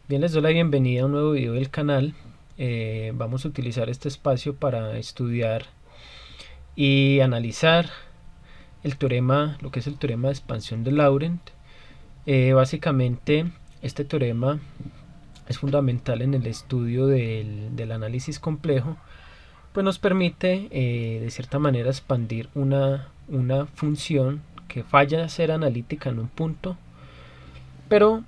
Bien, les doy la bienvenida a un nuevo video del canal. Vamos a utilizar este espacio para estudiar y analizar el teorema, lo que es el teorema de expansión de Laurent. Básicamente, este teorema es fundamental en el estudio del análisis complejo, pues nos permite de cierta manera expandir una función que falla a ser analítica en un punto, pero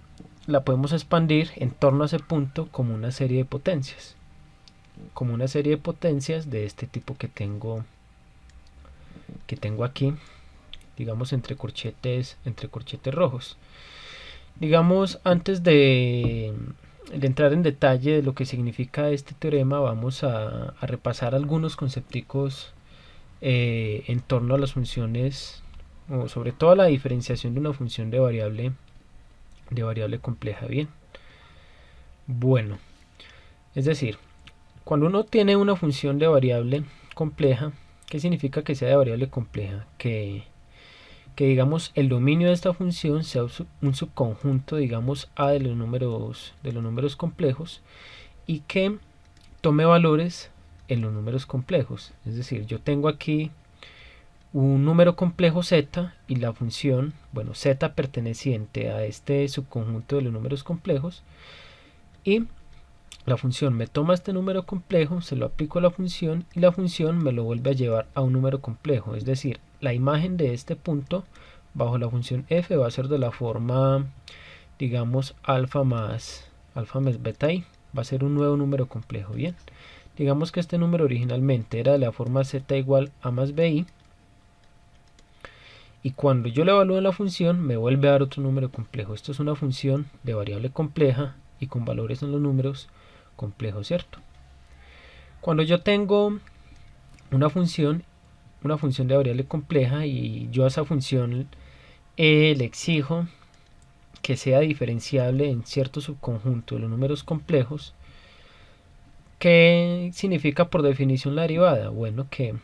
la podemos expandir en torno a ese punto como una serie de potencias. Como una serie de potencias de este tipo que tengo aquí, digamos entre corchetes rojos. Digamos, antes de entrar en detalle de lo que significa este teorema, vamos a repasar algunos concepticos en torno a las funciones, o sobre todo a la diferenciación de una función de variable compleja. Bien, bueno, es decir, cuando uno tiene una función de variable compleja, ¿qué significa que sea de variable compleja? Que digamos el dominio de esta función sea un subconjunto, digamos, A de los números complejos, y que tome valores en los números complejos. Es decir, yo tengo aquí un número complejo z y la función, bueno, z perteneciente a este subconjunto de los números complejos, y la función me toma este número complejo, se lo aplico a la función y la función me lo vuelve a llevar a un número complejo. Es decir, la imagen de este punto bajo la función f va a ser de la forma, digamos, alfa más beta i. Va a ser un nuevo número complejo. Bien, digamos que este número originalmente era de la forma z igual a más bi, y cuando yo le evalúo en la función me vuelve a dar otro número complejo. Esto es una función de variable compleja y con valores en los números complejos, ¿cierto? Cuando yo tengo una función de variable compleja y yo a esa función le exijo que sea diferenciable en cierto subconjunto de los números complejos, ¿qué significa por definición la derivada? Bueno, que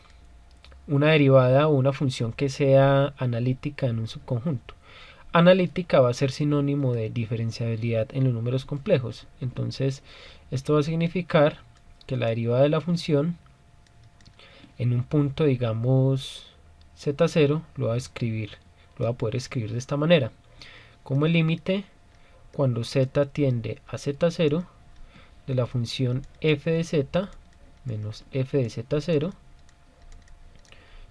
una derivada o una función que sea analítica en un subconjunto. Analítica va a ser sinónimo de diferenciabilidad en los números complejos. Entonces, esto va a significar que la derivada de la función en un punto, digamos, z0, lo va a poder escribir de esta manera. Como el límite cuando z tiende a z0 de la función f de z menos f de z0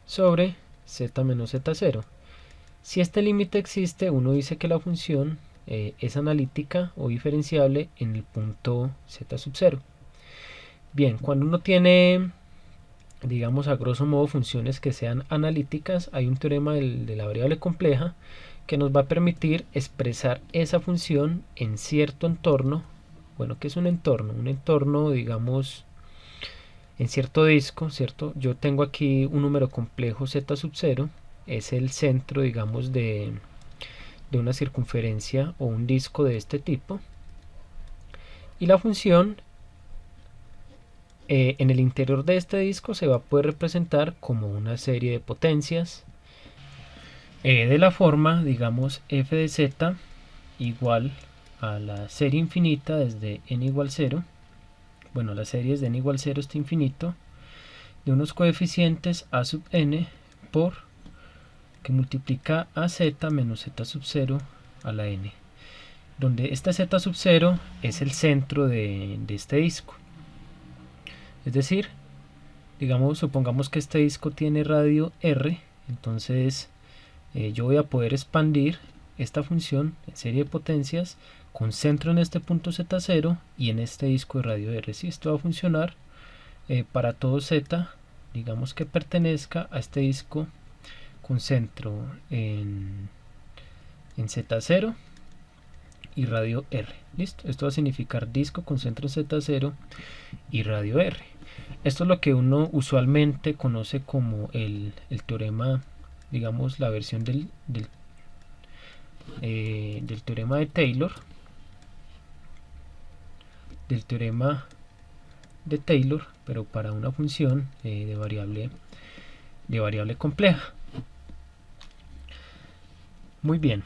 sobre z menos z0. Si este límite existe, uno dice que la función es analítica o diferenciable en el punto z sub 0. Bien, cuando uno tiene, digamos, a grosso modo funciones que sean analíticas, hay un teorema de la variable compleja que nos va a permitir expresar esa función en cierto entorno. Bueno, ¿qué es un entorno? Un entorno, digamos, en cierto disco, ¿cierto? Yo tengo aquí un número complejo z sub 0, es el centro, digamos, de una circunferencia o un disco de este tipo, y la función en el interior de este disco se va a poder representar como una serie de potencias de la forma, digamos, f de z igual a la serie infinita desde n igual 0. Bueno, la serie es de n igual 0 hasta infinito, de unos coeficientes a sub n por que multiplica a z menos z sub 0 a la n, donde esta z sub 0 es el centro de este disco. Es decir, digamos, supongamos que este disco tiene radio r, entonces yo voy a poder expandir esta función en serie de potencias con centro en este punto z0 y en este disco de radio r. Si esto va a funcionar para todo z, digamos, que pertenezca a este disco con centro en z0 y radio r. Listo, esto va a significar disco con centro en z0 y radio r. Esto es lo que uno usualmente conoce como el teorema, digamos, la versión del teorema de Taylor, pero para una función de variable compleja. Muy bien.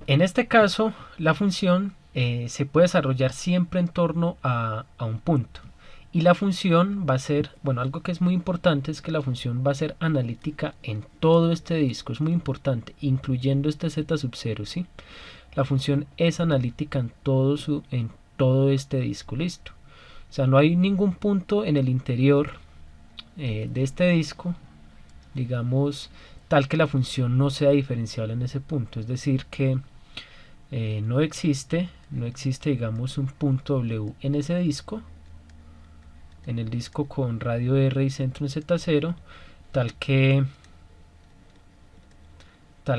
En este caso, la función se puede desarrollar siempre en torno a un punto. Y la función va a ser, bueno, algo que es muy importante es que la función va a ser analítica en todo este disco, es muy importante, incluyendo este z sub 0, ¿sí? La función es analítica en todo este disco, listo. O sea, no hay ningún punto en el interior de este disco, digamos, tal que la función no sea diferenciable en ese punto, es decir que no existe, digamos, un punto W en ese disco, en el disco con radio R y centro en Z0, tal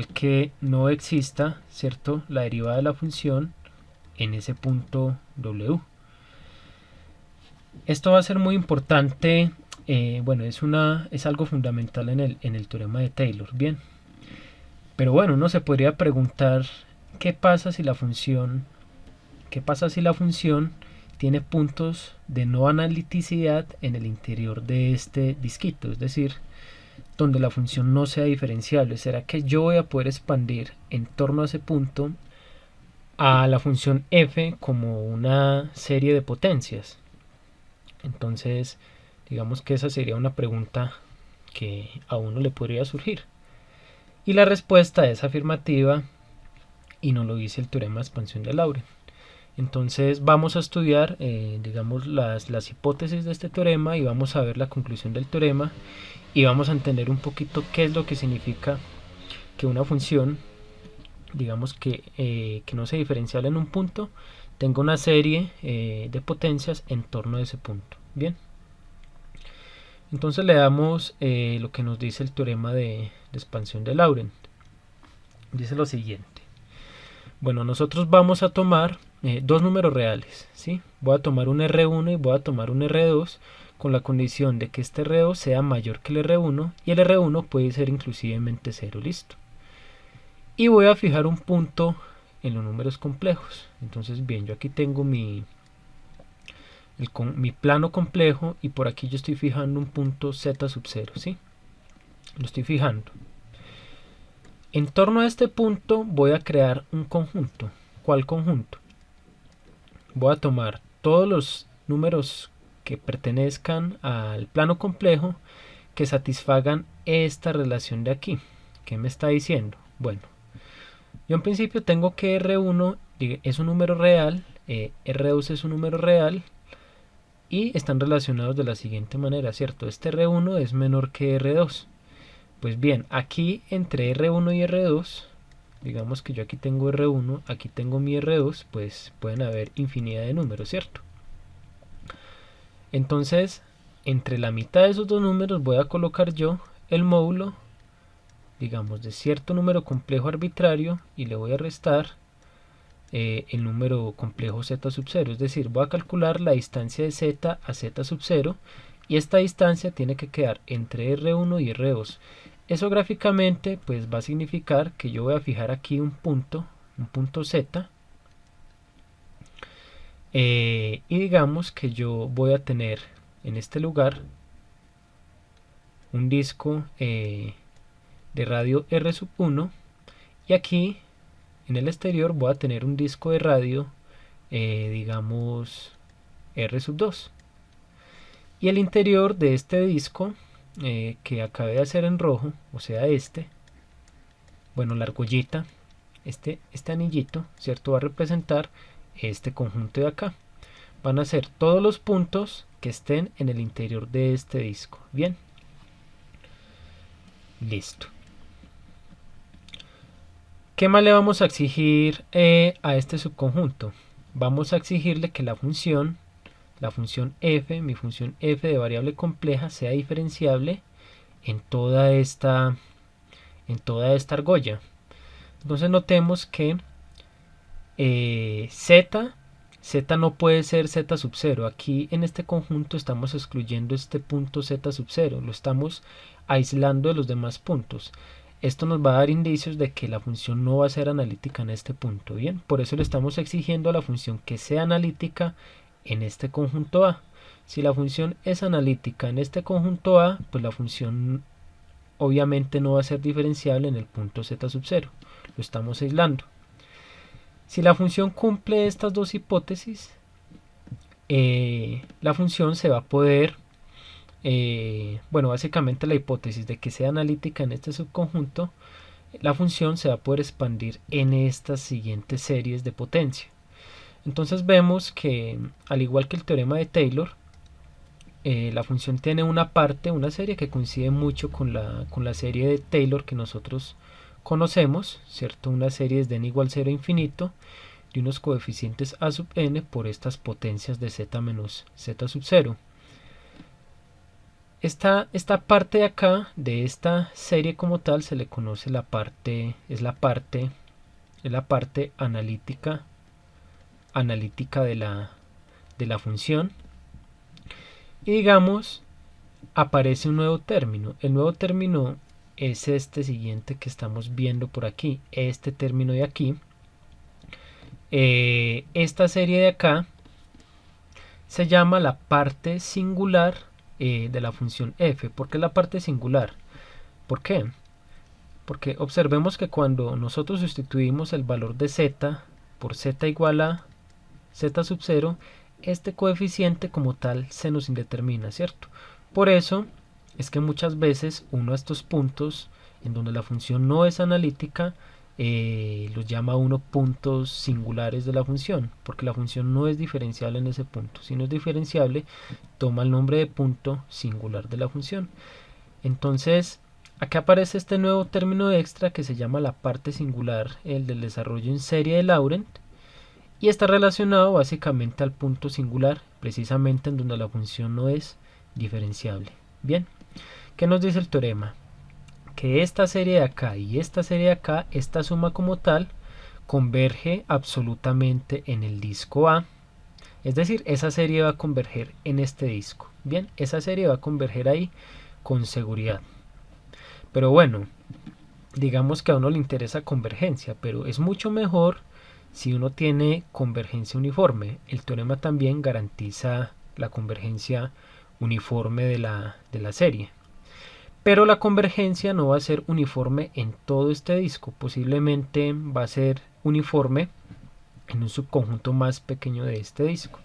que no exista, ¿cierto?, la derivada de la función en ese punto W. Esto va a ser muy importante, bueno, es algo fundamental en el teorema de Taylor, bien. Pero bueno, uno se podría preguntar qué pasa si la función tiene puntos de no analiticidad en el interior de este disquito, es decir, donde la función no sea diferenciable. ¿Será que yo voy a poder expandir en torno a ese punto a la función f como una serie de potencias? Entonces, digamos que esa sería una pregunta que a uno le podría surgir. Y la respuesta es afirmativa y nos lo dice el teorema de expansión de Laurent. Entonces vamos a estudiar, digamos, las hipótesis de este teorema y vamos a ver la conclusión del teorema y vamos a entender un poquito qué es lo que significa que una función, digamos que no sea diferenciable en un punto, tenga una serie de potencias en torno a ese punto. Bien, entonces le damos lo que nos dice el teorema de expansión de Laurent. Dice lo siguiente. Bueno, nosotros vamos a tomar dos números reales, ¿sí? Voy a tomar un R1 y voy a tomar un R2 con la condición de que este R2 sea mayor que el R1 y el R1 puede ser inclusivemente 0, listo. Y voy a fijar un punto en los números complejos. Entonces, bien, yo aquí tengo mi plano complejo y por aquí yo estoy fijando un punto z sub 0, ¿sí? Lo estoy fijando. En torno a este punto voy a crear un conjunto. ¿Cuál conjunto? Voy a tomar todos los números que pertenezcan al plano complejo que satisfagan esta relación de aquí. ¿Qué me está diciendo? Bueno, yo en principio tengo que R1 es un número real, R2 es un número real y están relacionados de la siguiente manera, ¿cierto? Este R1 es menor que R2. Pues bien, aquí entre R1 y R2, digamos que yo aquí tengo R1, aquí tengo mi R2, pues pueden haber infinidad de números, ¿cierto? Entonces, entre la mitad de esos dos números voy a colocar yo el módulo, digamos, de cierto número complejo arbitrario y le voy a restar el número complejo z sub 0, es decir, voy a calcular la distancia de z a z sub 0 y esta distancia tiene que quedar entre R1 y R2. Eso gráficamente pues va a significar que yo voy a fijar aquí un punto z, y digamos que yo voy a tener en este lugar un disco de radio R sub 1 y aquí en el exterior voy a tener un disco de radio digamos R sub 2 y el interior de este disco que acabé de hacer en rojo, o sea bueno, la argollita, este anillito, ¿cierto? Va a representar este conjunto de acá. Van a ser todos los puntos que estén en el interior de este disco. Bien, listo. ¿Qué más le vamos a exigir a este subconjunto? Vamos a exigirle que la función f, mi función f de variable compleja, sea diferenciable en toda esta argolla. Entonces notemos que z no puede ser z sub 0. Aquí en este conjunto estamos excluyendo este punto z sub 0, lo estamos aislando de los demás puntos. Esto nos va a dar indicios de que la función no va a ser analítica en este punto. Bien, por eso le estamos exigiendo a la función que sea analítica en este conjunto A. Si la función es analítica en este conjunto A, pues la función obviamente no va a ser diferenciable en el punto z sub 0. Lo estamos aislando. Si la función cumple estas dos hipótesis, la función se va a poder, bueno, básicamente la hipótesis de que sea analítica en este subconjunto, la función se va a poder expandir en estas siguientes series de potencia. Entonces vemos que, al igual que el teorema de Taylor, la función tiene una parte, una serie que coincide mucho con la serie de Taylor que nosotros conocemos, ¿cierto? Una serie desde n igual 0 a infinito de unos coeficientes a sub n por estas potencias de z menos z sub 0. Esta parte de acá, de esta serie como tal, se le conoce es la parte analítica de la función. Y digamos, aparece un nuevo término. El nuevo término es este siguiente que estamos viendo por aquí, este término de aquí. Esta serie de acá se llama la parte singular de la función f. ¿Por qué la parte singular? ¿Por qué? Porque observemos que cuando nosotros sustituimos el valor de z por z igual a z sub 0, este coeficiente como tal se nos indetermina, ¿cierto? Por eso es que muchas veces uno de estos puntos en donde la función no es analítica los llama uno puntos singulares de la función, porque la función no es diferenciable en ese punto. Si no es diferenciable, toma el nombre de punto singular de la función. Entonces, acá aparece este nuevo término extra que se llama la parte singular, el del desarrollo en serie de Laurent, y está relacionado básicamente al punto singular, precisamente en donde la función no es diferenciable. Bien, ¿qué nos dice el teorema? Que esta serie de acá y esta serie de acá, esta suma como tal, converge absolutamente en el disco A. Es decir, esa serie va a converger en este disco. Bien, esa serie va a converger ahí con seguridad. Pero bueno, digamos que a uno le interesa convergencia, pero es mucho mejor si uno tiene convergencia uniforme. El teorema también garantiza la convergencia uniforme de la serie. Pero la convergencia no va a ser uniforme en todo este disco. Posiblemente va a ser uniforme en un subconjunto más pequeño de este disco.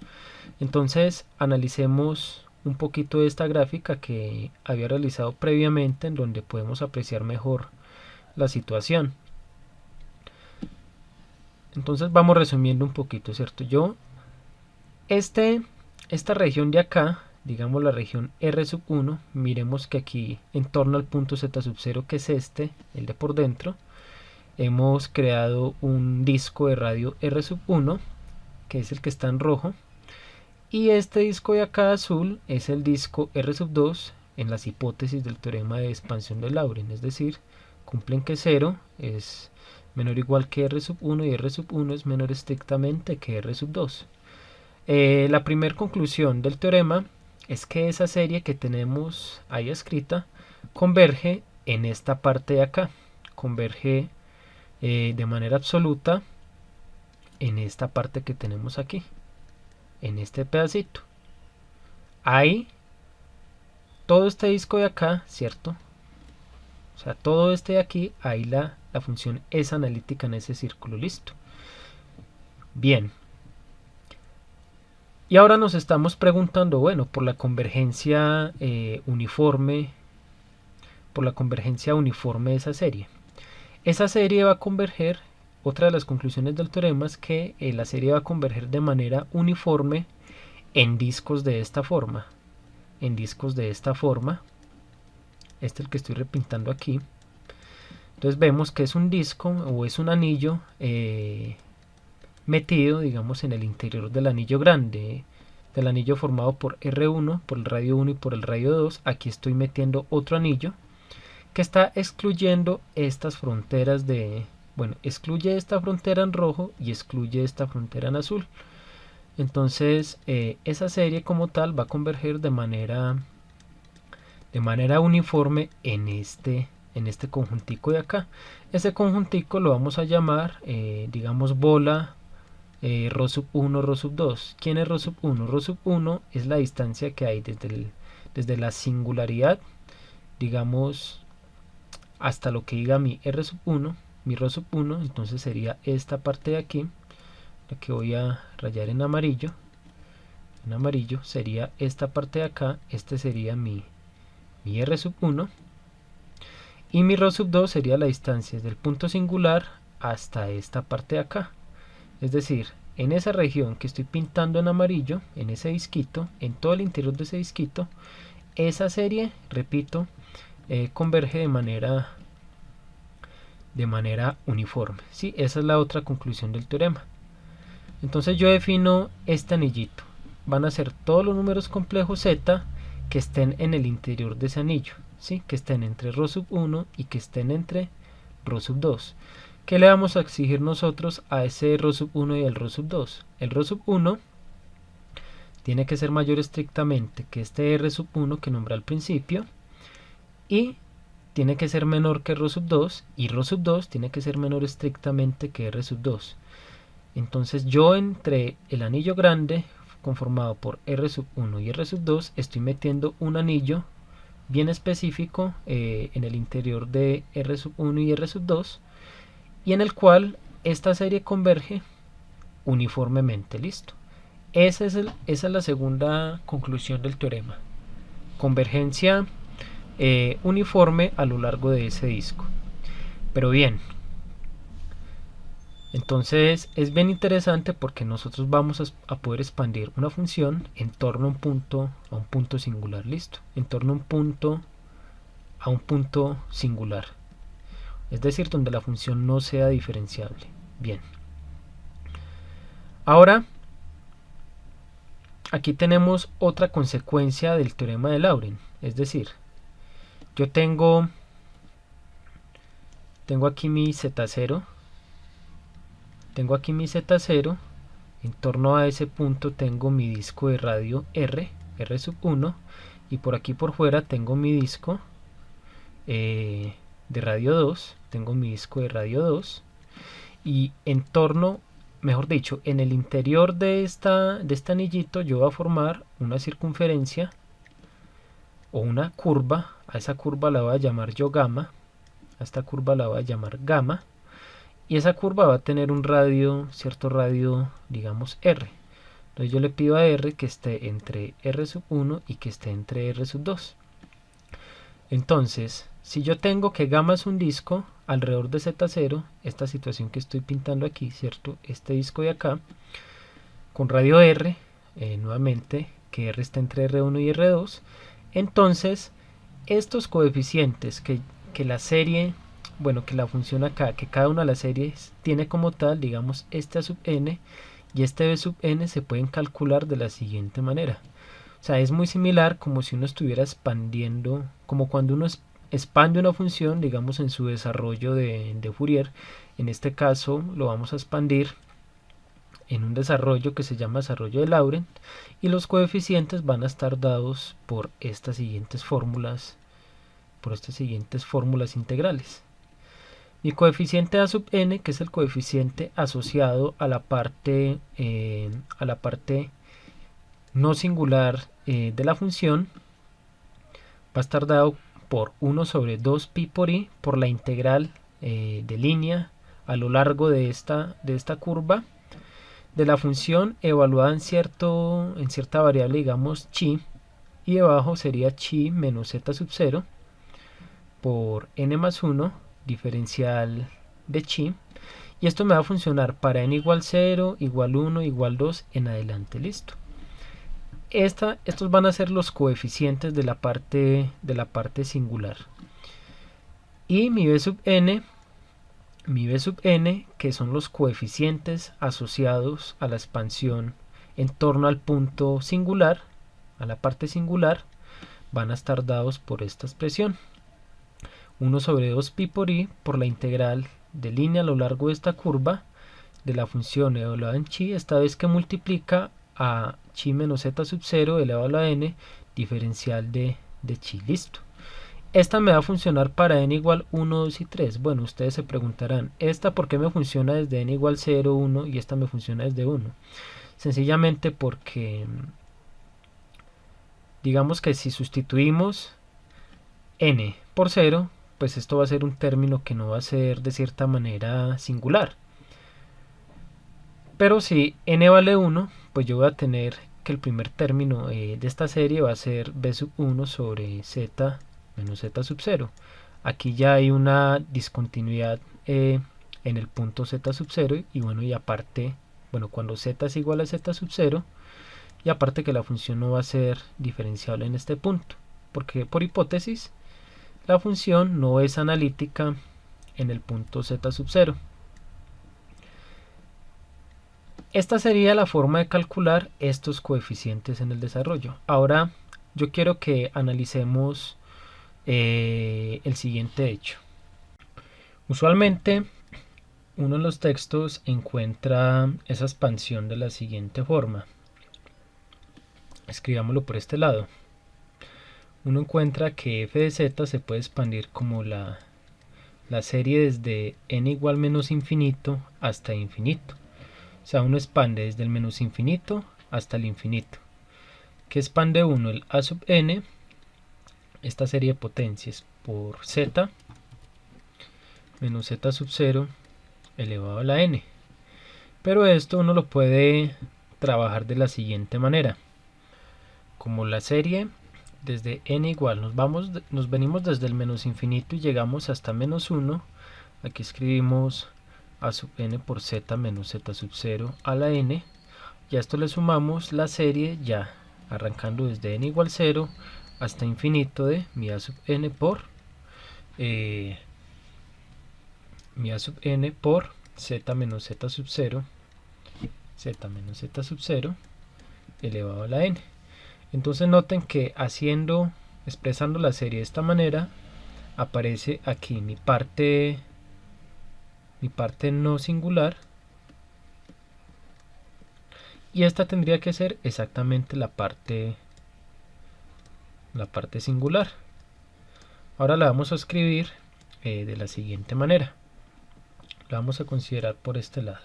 Entonces analicemos un poquito de esta gráfica que había realizado previamente, en donde podemos apreciar mejor la situación. Entonces vamos resumiendo un poquito, ¿cierto? Esta región de acá, digamos la región R sub 1, miremos que aquí en torno al punto Z sub 0, que es este, el de por dentro, hemos creado un disco de radio R sub 1, que es el que está en rojo, y este disco de acá azul es el disco R sub 2 en las hipótesis del teorema de expansión de Laurent, es decir, cumplen que 0 es menor o igual que R sub 1 y R sub 1 es menor estrictamente que R sub 2. La primera conclusión del teorema es que esa serie que tenemos ahí escrita converge en esta parte de acá, converge de manera absoluta en esta parte que tenemos aquí, en este pedacito. Ahí, todo este disco de acá, ¿cierto? O sea, todo este de aquí, ahí la función es analítica en ese círculo, listo. Bien. Y ahora nos estamos preguntando, bueno, por la convergencia uniforme de esa serie. Esa serie va a converger, otra de las conclusiones del teorema es que la serie va a converger de manera uniforme en discos de esta forma. En discos de esta forma. Este es el que estoy repintando aquí. Entonces vemos que es un disco o es un anillo metido, digamos, en el interior del anillo grande, del anillo formado por R1, por el radio 1 y por el radio 2. Aquí estoy metiendo otro anillo que está excluyendo estas fronteras excluye esta frontera en rojo y excluye esta frontera en azul. Entonces esa serie como tal va a converger de manera uniforme en este conjuntico de acá. Ese conjuntico lo vamos a llamar, digamos, bola ρ sub 1, ρ sub 2. ¿Quién es ρ sub 1? ρ sub 1 es la distancia que hay desde la singularidad, digamos, hasta lo que diga mi R sub 1, mi ρ sub 1, entonces sería esta parte de aquí. la que voy a rayar en amarillo, sería esta parte de acá. Este sería mi R sub 1, y mi ρ sub 2 sería la distancia desde el punto singular hasta esta parte de acá. Es decir, en esa región que estoy pintando en amarillo, en ese disquito, en todo el interior de ese disquito, esa serie, repito, converge de manera uniforme. ¿Sí? Esa es la otra conclusión del teorema. Entonces yo defino este anillito. Van a ser todos los números complejos z que estén en el interior de ese anillo, ¿sí? Que estén entre ρ sub 1 y que estén entre ρ sub 2. ¿Qué le vamos a exigir nosotros a ese ρ sub 1 y el ρ sub 2? El ρ sub 1 tiene que ser mayor estrictamente que este R sub 1 que nombré al principio, y tiene que ser menor que ρ sub 2, y ρ sub 2 tiene que ser menor estrictamente que R sub 2. Entonces yo entre el anillo grande conformado por R sub 1 y R sub 2 estoy metiendo un anillo bien específico en el interior de R sub 1 y R sub 2, y en el cual esta serie converge uniformemente. Listo. Esa es la segunda conclusión del teorema. Convergencia uniforme a lo largo de ese disco. Pero bien, entonces es bien interesante porque nosotros vamos a poder expandir una función en torno a un punto singular. Listo. En torno a un punto singular. Es decir, donde la función no sea diferenciable. Bien. Ahora, aquí tenemos otra consecuencia del teorema de Laurent. Es decir, yo tengo aquí mi z0. En torno a ese punto tengo mi disco de radio R sub 1, y por aquí por fuera tengo mi disco de radio 2, y en torno, mejor dicho, en el interior de este anillito yo voy a formar una circunferencia o una curva. A esa curva la voy a llamar yo gamma, a esta curva la voy a llamar gamma, y esa curva va a tener un radio, cierto radio, digamos R. Entonces yo le pido a R que esté entre R sub 1 y que esté entre R sub 2. Entonces, si yo tengo que gamma es un disco alrededor de Z0, esta situación que estoy pintando aquí, ¿cierto? Este disco de acá, con radio R, nuevamente, que R está entre R1 y R2, entonces estos coeficientes que la serie, bueno, que la función acá, que cada una de las series tiene como tal, digamos, este A sub n y este B sub n, se pueden calcular de la siguiente manera. O sea, es muy similar como si uno estuviera expandiendo, como cuando uno expande una función, digamos, en su desarrollo de Fourier. En este caso lo vamos a expandir en un desarrollo que se llama desarrollo de Laurent, y los coeficientes van a estar dados por estas siguientes fórmulas, integrales. Mi coeficiente A sub n, que es el coeficiente asociado a la parte no singular de la función, va a estar dado por 1 sobre 2 pi por i por la integral de línea a lo largo de esta curva de la función evaluada en cierta variable, digamos chi, y debajo sería chi menos z sub 0 por n más 1 diferencial de chi, y esto me va a funcionar para n igual 0, igual 1, igual 2 en adelante. Listo. Estos van a ser los coeficientes de la parte singular, y mi b sub n, que son los coeficientes asociados a la expansión en torno al punto singular, a la parte singular, van a estar dados por esta expresión: 1 sobre 2 pi por i por la integral de línea a lo largo de esta curva de la función evaluada en chi, esta vez que multiplica a chi menos z sub 0 elevado a la n diferencial de chi. Listo. Esta me va a funcionar para n igual 1, 2 y 3. Bueno, ustedes se preguntarán, ¿esta por qué me funciona desde n igual 0, 1 y esta me funciona desde 1? Sencillamente porque, digamos que si sustituimos n por 0, pues esto va a ser un término que no va a ser de cierta manera singular. Pero si n vale 1, pues yo voy a tener que el primer término de esta serie va a ser b sub 1 sobre z menos z sub 0. Aquí ya hay una discontinuidad en el punto z sub 0 y bueno, y aparte, bueno, cuando z es igual a z sub 0, y aparte que la función no va a ser diferenciable en este punto, porque por hipótesis la función no es analítica en el punto z sub 0. Esta sería la forma de calcular estos coeficientes en el desarrollo. Ahora yo quiero que analicemos el siguiente hecho. Usualmente uno en los textos encuentra esa expansión de la siguiente forma. Escribámoslo por este lado. Uno encuentra que f de z se puede expandir como la serie desde n igual menos infinito hasta infinito. O sea, uno expande desde el menos infinito hasta el infinito. ¿Qué expande uno? El a sub n, esta serie de potencias, por z menos z sub 0 elevado a la n. Pero esto uno lo puede trabajar de la siguiente manera. Como la serie desde n igual, nos venimos desde el menos infinito y llegamos hasta menos 1. Aquí escribimos a sub n por z menos z sub 0 a la n. Y a esto le sumamos la serie ya arrancando desde n igual 0 hasta infinito de mi a sub n por z menos z sub 0 elevado a la n. Entonces noten que expresando la serie de esta manera, aparece aquí mi parte no singular, y esta tendría que ser exactamente la parte singular. Ahora la vamos a escribir de la siguiente manera. La vamos a considerar por este lado.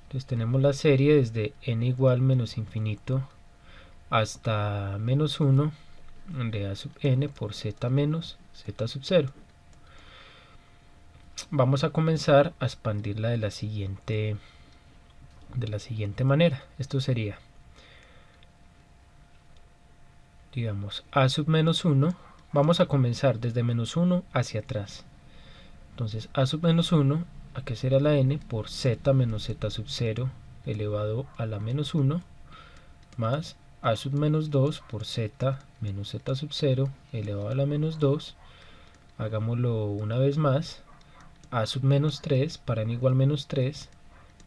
Entonces tenemos la serie desde n igual menos infinito hasta menos 1 de a sub n por z menos z sub 0. Vamos a comenzar a expandirla de la siguiente manera. Esto sería, digamos, a sub menos 1. Vamos a comenzar desde menos 1 hacia atrás. Entonces a sub menos 1, ¿a qué será la n? Por z menos z sub 0 elevado a la menos 1 más a sub menos 2 por z menos z sub 0 elevado a la menos 2. Hagámoslo una vez más. A sub menos 3 para n igual menos 3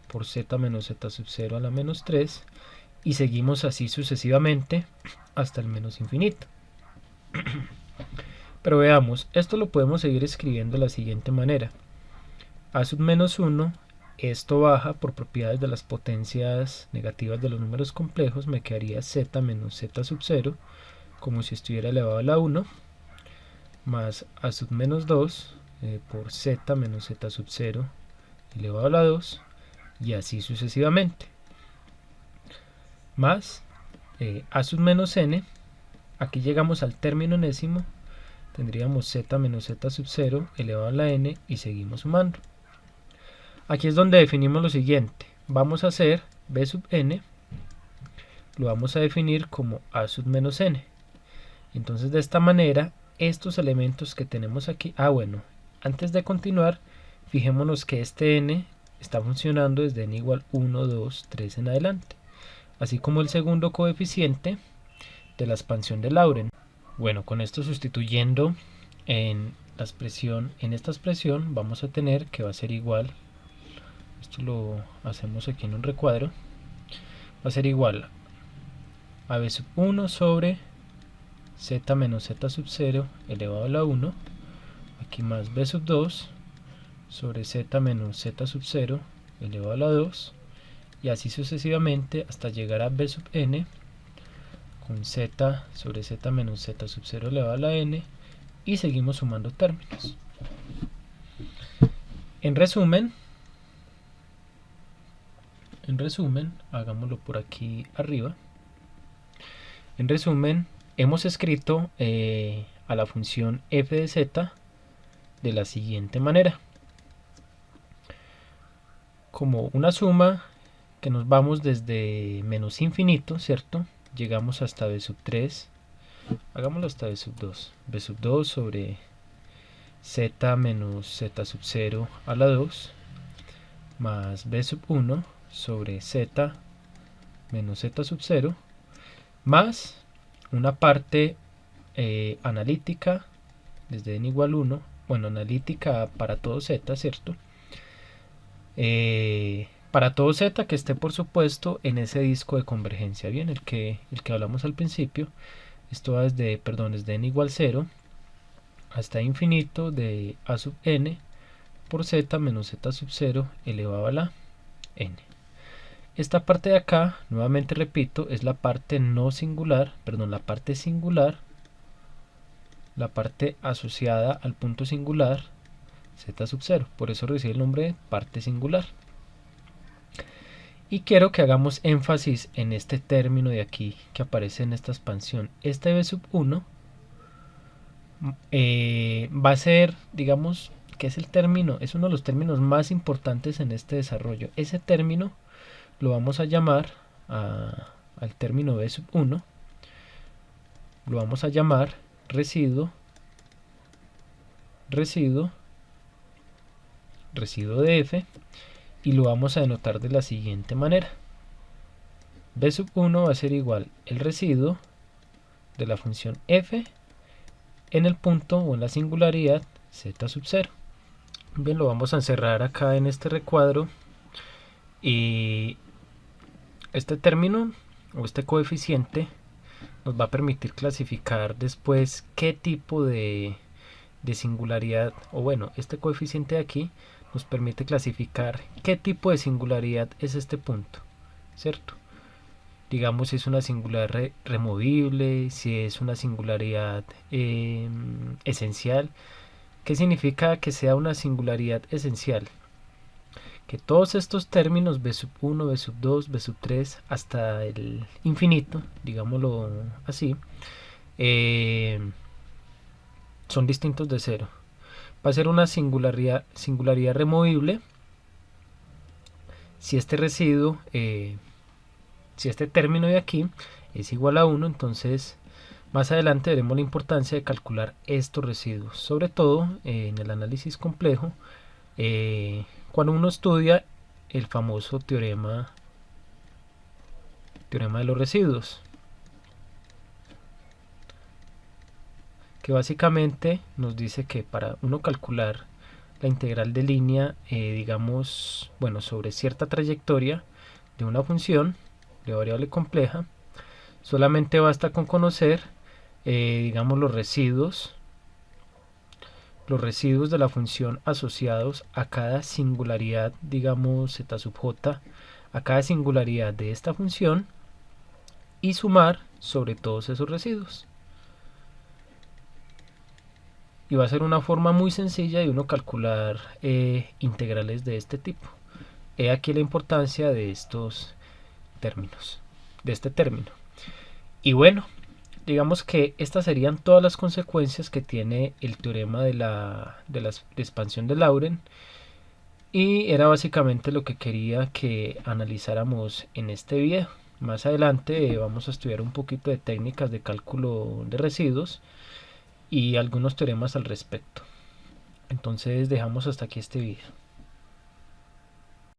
por z menos z sub 0 a la menos 3. Y seguimos así sucesivamente hasta el menos infinito. Pero veamos, esto lo podemos seguir escribiendo de la siguiente manera. A sub menos 1, esto baja por propiedades de las potencias negativas de los números complejos, me quedaría z menos z sub 0, como si estuviera elevado a la 1, más a sub menos 2 por z menos z sub 0 elevado a la 2, y así sucesivamente. Más a sub menos n, aquí llegamos al término enésimo, tendríamos z menos z sub 0 elevado a la n y seguimos sumando. Aquí es donde definimos lo siguiente. Vamos a hacer b sub n, lo vamos a definir como a sub menos n. Entonces de esta manera, estos elementos que tenemos aquí, bueno, antes de continuar, fijémonos que este n está funcionando desde n igual 1, 2, 3 en adelante, así como el segundo coeficiente de la expansión de Laurent. Bueno, con esto sustituyendo en esta expresión, vamos a tener que va a ser igual, esto lo hacemos aquí en un recuadro, va a ser igual a b sub 1 sobre z menos z sub 0 elevado a la 1, aquí más b sub 2 sobre z menos z sub 0 elevado a la 2, y así sucesivamente hasta llegar a b sub n con z sobre z menos z sub 0 elevado a la n, y seguimos sumando términos. En resumen, hagámoslo por aquí arriba. En resumen, hemos escrito a la función f de z de la siguiente manera. como una suma que nos vamos desde menos infinito, ¿cierto? Llegamos hasta b sub 3, hagámoslo hasta b sub 2 sobre z menos z sub 0 a la 2 más b sub 1 sobre z menos z sub 0 más una parte analítica desde n igual 1, bueno, analítica para todo z, ¿cierto? Para todo z que esté por supuesto en ese disco de convergencia, bien, el que hablamos al principio. Esto va desde n igual 0 hasta infinito de a sub n por z menos z sub 0 elevado a la n. Esta parte de acá, nuevamente repito, es la parte no singular, perdón, la parte singular, la parte asociada al punto singular z sub 0, por eso recibe el nombre de parte singular. Y quiero que hagamos énfasis en este término de aquí que aparece en esta expansión. Este b sub 1 va a ser, digamos, que es el término, es uno de los términos más importantes en este desarrollo. Ese término lo vamos a llamar al término b sub 1, lo vamos a llamar residuo de f, y lo vamos a denotar de la siguiente manera. b sub 1 va a ser igual el residuo de la función f en el punto o en la singularidad z sub 0. Bien, lo vamos a encerrar acá en este recuadro, y este término o este coeficiente nos va a permitir clasificar después qué tipo de singularidad, o bueno, este coeficiente de aquí nos permite clasificar qué tipo de singularidad es este punto, ¿cierto? Digamos si es una singularidad removible, si es una singularidad esencial. ¿Qué significa que sea una singularidad esencial? Que todos estos términos b sub 1, b sub 2, b sub 3 hasta el infinito, digámoslo así, son distintos de cero. Va a ser una singularidad removible si este residuo, si este término de aquí es igual a 1. Entonces más adelante veremos la importancia de calcular estos residuos, sobre todo en el análisis complejo, cuando uno estudia el famoso teorema de los residuos, que básicamente nos dice que para uno calcular la integral de línea, digamos, bueno, sobre cierta trayectoria de una función de variable compleja, solamente basta con conocer, digamos, los residuos de la función asociados a cada singularidad, digamos, z sub j, a cada singularidad de esta función, y sumar sobre todos esos residuos. Y va a ser una forma muy sencilla de uno calcular integrales de este tipo. He aquí la importancia de estos términos, de este término. Y bueno, digamos que estas serían todas las consecuencias que tiene el teorema de la expansión de Laurent, y era básicamente lo que quería que analizáramos en este video. Más adelante vamos a estudiar un poquito de técnicas de cálculo de residuos y algunos teoremas al respecto. Entonces dejamos hasta aquí este video.